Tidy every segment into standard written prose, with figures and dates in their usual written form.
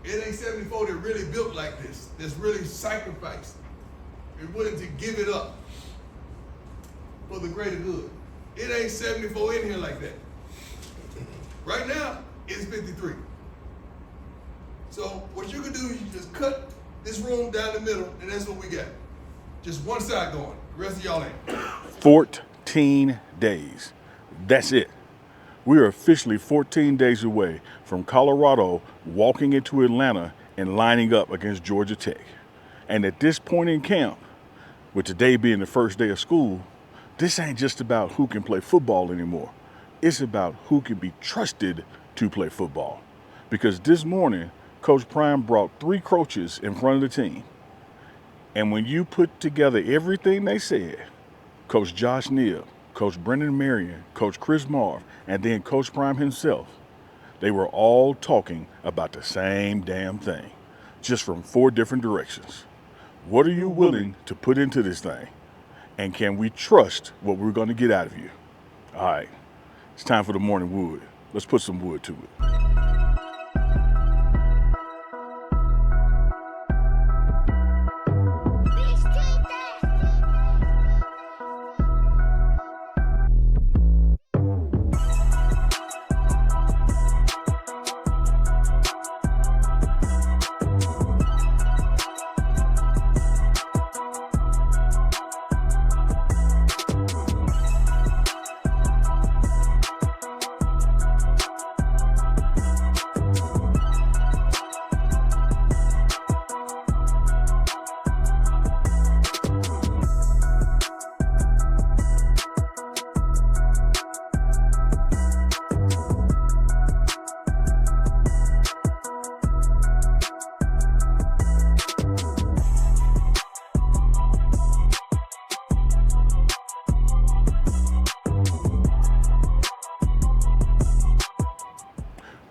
It ain't 74 that really built like this, that's really sacrificed and willing to give it up for the greater good. It ain't 74 in here like that. Right now, it's 53. So what you can do is you just cut this room down the middle, and that's what we got. Just one side going. The rest of y'all ain't. 14 days. That's it. We are officially 14 days away from Colorado walking into Atlanta and lining up against Georgia Tech. And at this point in camp, with today being the first day of school, this ain't just about who can play football anymore. It's about who can be trusted to play football. Because this morning, Coach Prime brought 3 coaches in front of the team. And when you put together everything they said, Coach Josh Niblett, Coach Brennan Marion, Coach Chris Marve, and then Coach Prime himself, they were all talking about the same damn thing, just from 4 different directions. What are you willing to put into this thing? And can we trust what we're going to get out of you? All right, it's time for the morning wood. Let's put some wood to it.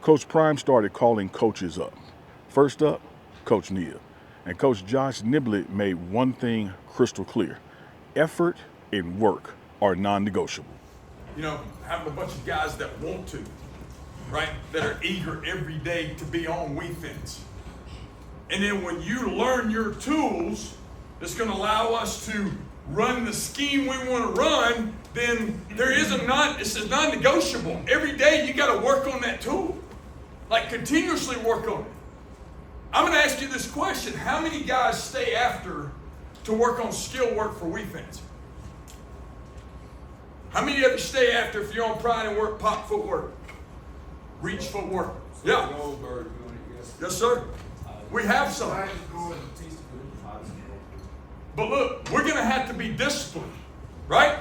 Coach Prime started calling coaches up. First up, Coach Niblett. And Coach Josh Niblett made one thing crystal clear. Effort and work are non-negotiable. You know, having a bunch of guys that want to, right? That are eager every day to be on defense. And then when you learn your tools that's going to allow us to run the scheme we want to run, then it's a non-negotiable. Every day you got to work on that tool. Like continuously work on it. I'm going to ask you this question. How many guys stay after to work on skill work for defense? How many of you stay after if you're on pride and work, pop footwork, reach footwork? Yeah. Yes, sir. We have some. But look, we're going to have to be disciplined, right?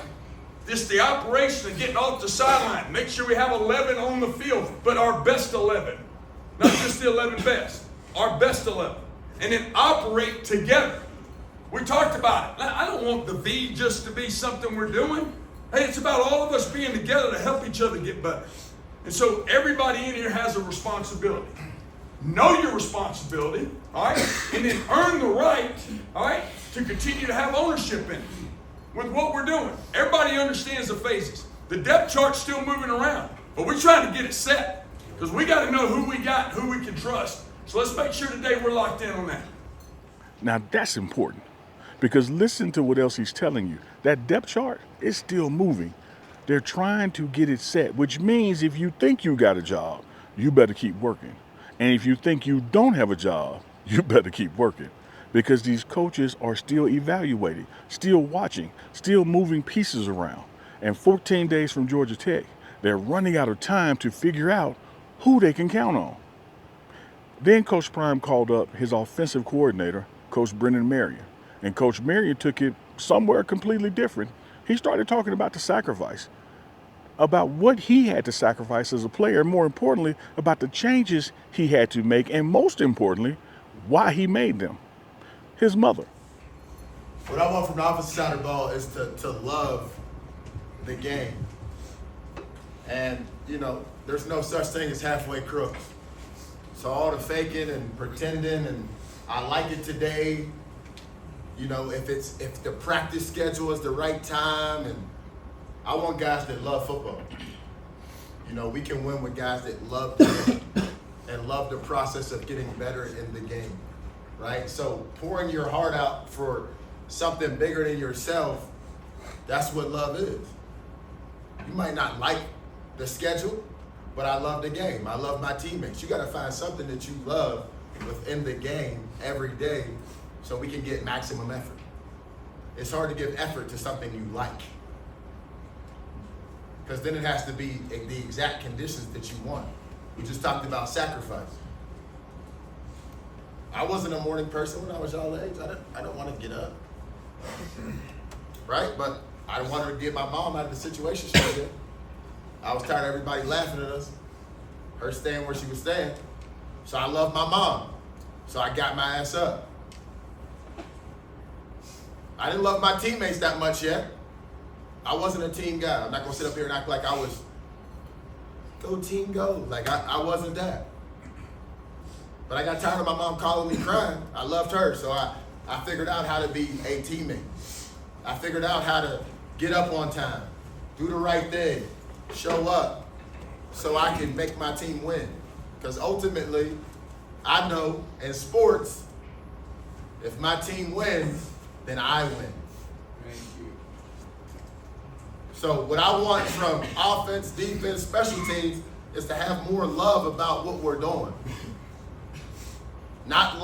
It's the operation of getting off the sideline. Make sure we have 11 on the field, but our best 11. Not just the 11 best, our best 11. And then operate together. We talked about it. I don't want the V just to be something we're doing. Hey, it's about all of us being together to help each other get better. And so everybody in here has a responsibility. Know your responsibility, all right? And then earn the right, all right, to continue to have ownership in it. With what we're doing. Everybody understands the phases. The depth chart's still moving around, but we're trying to get it set because we got to know who we got, who we can trust. So let's make sure today we're locked in on that. Now that's important because listen to what else he's telling you. That depth chart is still moving. They're trying to get it set, which means if you think you got a job, you better keep working. And if you think you don't have a job, you better keep working. Because these coaches are still evaluating, still watching, still moving pieces around. And 14 days from Georgia Tech, they're running out of time to figure out who they can count on. Then Coach Prime called up his offensive coordinator, Coach Brennan Marion. And Coach Marion took it somewhere completely different. He started talking about the sacrifice, about what he had to sacrifice as a player, and more importantly, about the changes he had to make, and most importantly, why he made them. His mother. What I want from the offensive side of the ball is to love the game. And, you know, there's no such thing as halfway crooks. So all the faking and pretending and I like it today, you know, if the practice schedule is the right time, and I want guys that love football. You know, we can win with guys that love the game. and love the process of getting better in the game, right? So pouring your heart out for something bigger than yourself, that's what love is. You might not like the schedule, but I love the game. I love my teammates. You got to find something that you love within the game every day so we can get maximum effort. It's hard to give effort to something you like, because then it has to be the exact conditions that you want. We just talked about sacrifice. I wasn't a morning person when I was y'all age. I don't want to get up, right? But I wanted to get my mom out of the situation she was in. I was tired of everybody laughing at us, her staying where she was staying. So I love my mom. So I got my ass up. I didn't love my teammates that much yet. I wasn't a team guy. I'm not gonna sit up here and act like I was, go team go. Like I wasn't that. But I got tired of my mom calling me crying. I loved her, so I figured out how to be a teammate. I figured out how to get up on time, do the right thing, show up, so I can make my team win. Because ultimately, I know in sports, if my team wins, then I win. Thank you. So what I want from offense, defense, special teams is to have more love about what we're doing. Not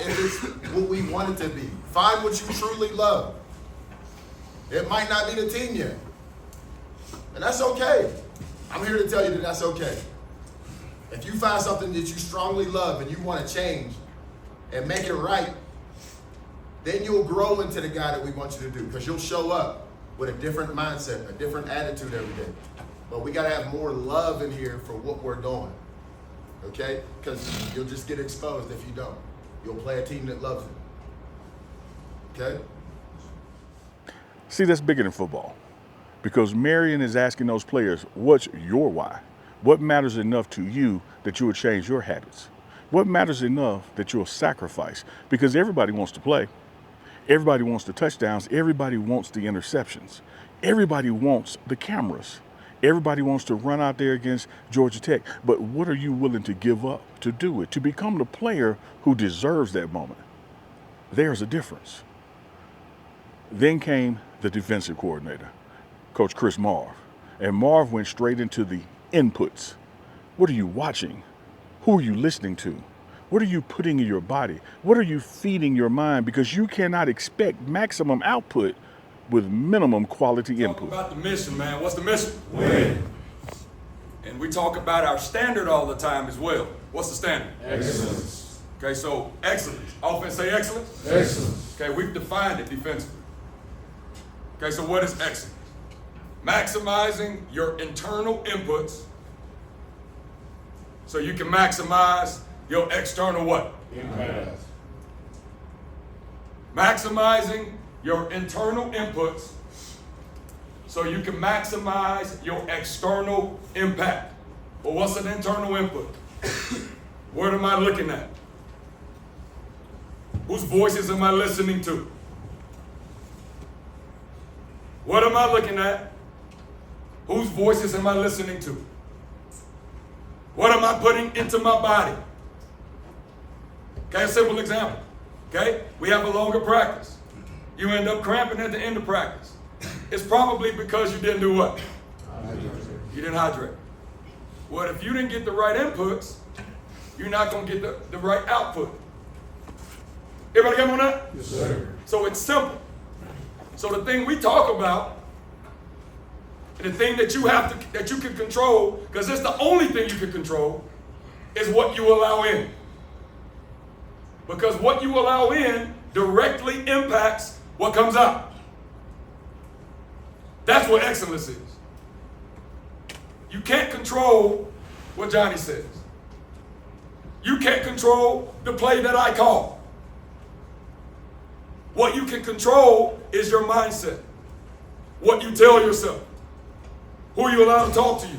if it's what we want it to be. Find what you truly love. It might not be the team yet. And that's okay. I'm here to tell you that that's okay. If you find something that you strongly love and you want to change and make it right, then you'll grow into the guy that we want you to do, because you'll show up with a different mindset, a different attitude every day. But we got to have more love in here for what we're doing, okay? Because you'll just get exposed if you don't. You'll play a team that loves it, okay? See, that's bigger than football, because Marion is asking those players, what's your why? What matters enough to you that you will change your habits? What matters enough that you'll sacrifice? Because everybody wants to play. Everybody wants the touchdowns. Everybody wants the interceptions. Everybody wants the cameras. Everybody wants to run out there against Georgia Tech. But what are you willing to give up to do it, to become the player who deserves that moment? There's a difference. Then came the defensive coordinator, Coach Chris Marve. And Marve went straight into the inputs. What are you watching? Who are you listening to? What are you putting in your body? What are you feeding your mind? Because you cannot expect maximum output with minimum quality input. Talk about the mission, man. What's the mission? Win. And we talk about our standard all the time as well. What's the standard? Excellence. Okay, so excellence. Offense say excellence? Excellence. Okay, we've defined it defensively. Okay, so what is excellence? Maximizing your internal inputs so you can maximize your external what? Impact. Maximizing your internal inputs so you can maximize your external impact. Well, what's an internal input? What am I looking at? Whose voices am I listening to? What am I looking at? Whose voices am I listening to? What am I putting into my body? Okay, a simple example. Okay, we have a longer practice. You end up cramping at the end of practice. It's probably because you didn't do what? You didn't hydrate. Well, if you didn't get the right inputs, you're not going to get the right output. Everybody got me on that? Yes, sir. So it's simple. So the thing we talk about, and the thing that you can control, because it's the only thing you can control, is what you allow in. Because what you allow in directly impacts what comes out. That's what excellence is. You can't control what Johnny says. You can't control the play that I call. What you can control is your mindset. What you tell yourself. Who you allow to talk to you.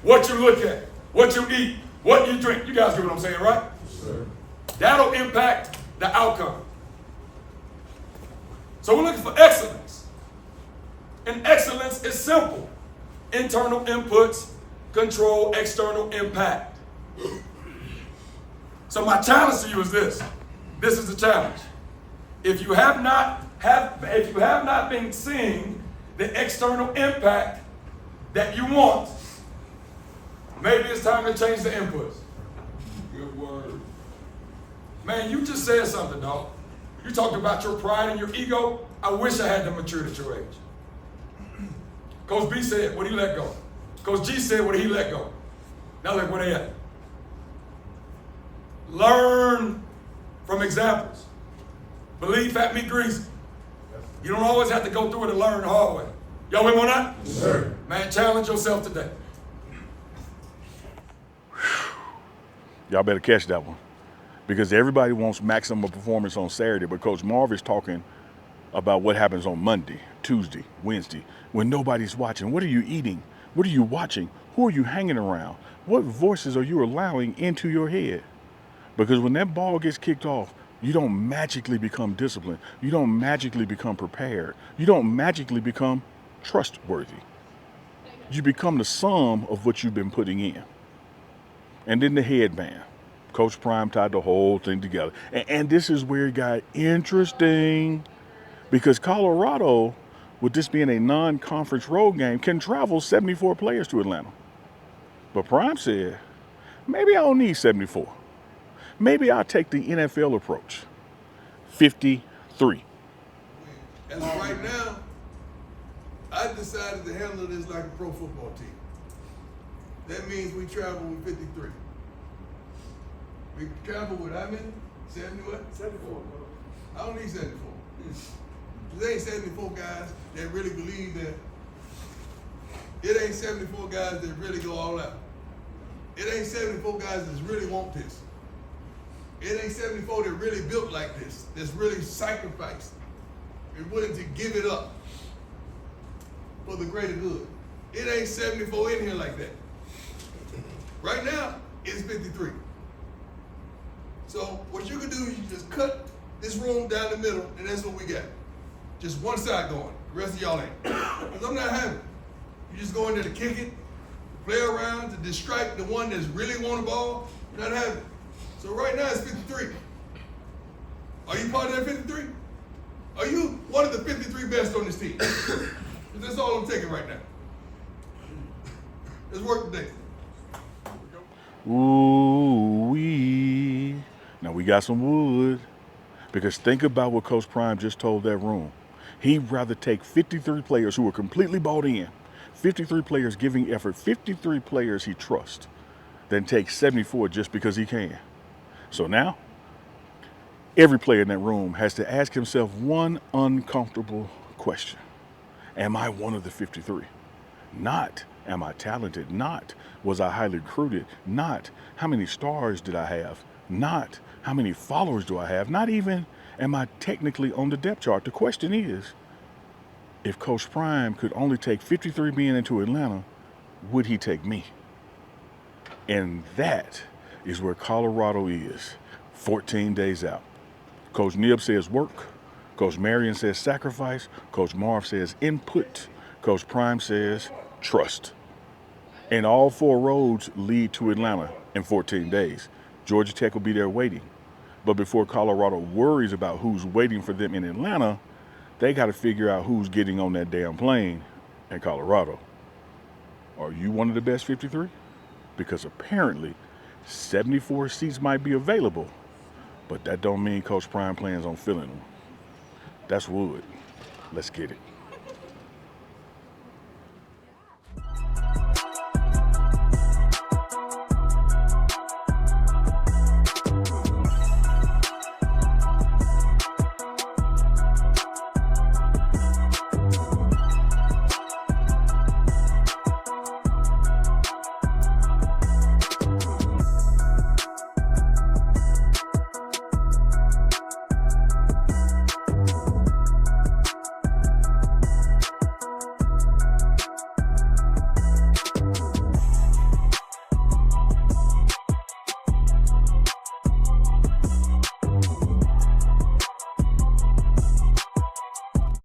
What you look at. What you eat. What you drink. You guys get what I'm saying, right? Yes, sir. That'll impact the outcome. So we're looking for excellence. And excellence is simple. Internal inputs control external impact. So my challenge to you is this. This is the challenge. If you have not been seeing the external impact that you want, maybe it's time to change the inputs. Good word. Man, you just said something, dog. You talked about your pride and your ego. I wish I had the maturity at your age. Coach B said, what he let go. Coach G said, what he let go. Now look where they at. Learn from examples. Believe fat, meat, greasy. You don't always have to go through it and learn the hard way. Y'all with me on that? Yes, sir. Man, challenge yourself today. Y'all better catch that one, because everybody wants maximum performance on Saturday, but Coach Marve is talking about what happens on Monday, Tuesday, Wednesday, when nobody's watching. What are you eating? What are you watching? Who are you hanging around? What voices are you allowing into your head? Because when that ball gets kicked off, you don't magically become disciplined. You don't magically become prepared. You don't magically become trustworthy. You become the sum of what you've been putting in. And then the headband. Coach Prime tied the whole thing together. And this is where it got interesting, because Colorado, with this being a non-conference road game, can travel 74 players to Atlanta. But Prime said, maybe I don't need 74. Maybe I'll take the NFL approach. 53. As of right now, I decided to handle this like a pro football team. That means we travel with 53. We travel with how many? 70 what? 74. I don't need 74. There ain't 74 guys that really believe that. It ain't 74 guys that really go all out. It ain't 74 guys that really want this. It ain't 74 that really built like this, that's really sacrificed and willing to give it up for the greater good. It ain't 74 in here like that. Right now, it's 53. So what you can do is you just cut this room down the middle, and that's what we got. Just one side going. The rest of y'all ain't. Because I'm not having it. You just go in there to kick it, play around, to distract the one that's really want the ball. You're not having it. So right now it's 53. Are you part of that 53? Are you one of the 53 best on this team? That's all I'm taking right now. Let's work today. Ooh-wee. Now we got some wood, because think about what Coach Prime just told that room. He'd rather take 53 players who are completely bought in, 53 players giving effort, 53 players he trusts, than take 74 just because he can. So now, every player in that room has to ask himself one uncomfortable question. Am I one of the 53? Not, am I talented? Not, was I highly recruited? Not, how many stars did I have? Not, how many followers do I have? Not even, am I technically on the depth chart? The question is, if Coach Prime could only take 53 men into Atlanta, would he take me? And that is where Colorado is, 14 days out. Coach Nib says work. Coach Marion says sacrifice. Coach Marve says input. Coach Prime says trust. And all four roads lead to Atlanta in 14 days. Georgia Tech will be there waiting. But before Colorado worries about who's waiting for them in Atlanta, they got to figure out who's getting on that damn plane in Colorado. Are you one of the best 53? Because apparently 74 seats might be available, but that don't mean Coach Prime plans on filling them. That's wood. Let's get it.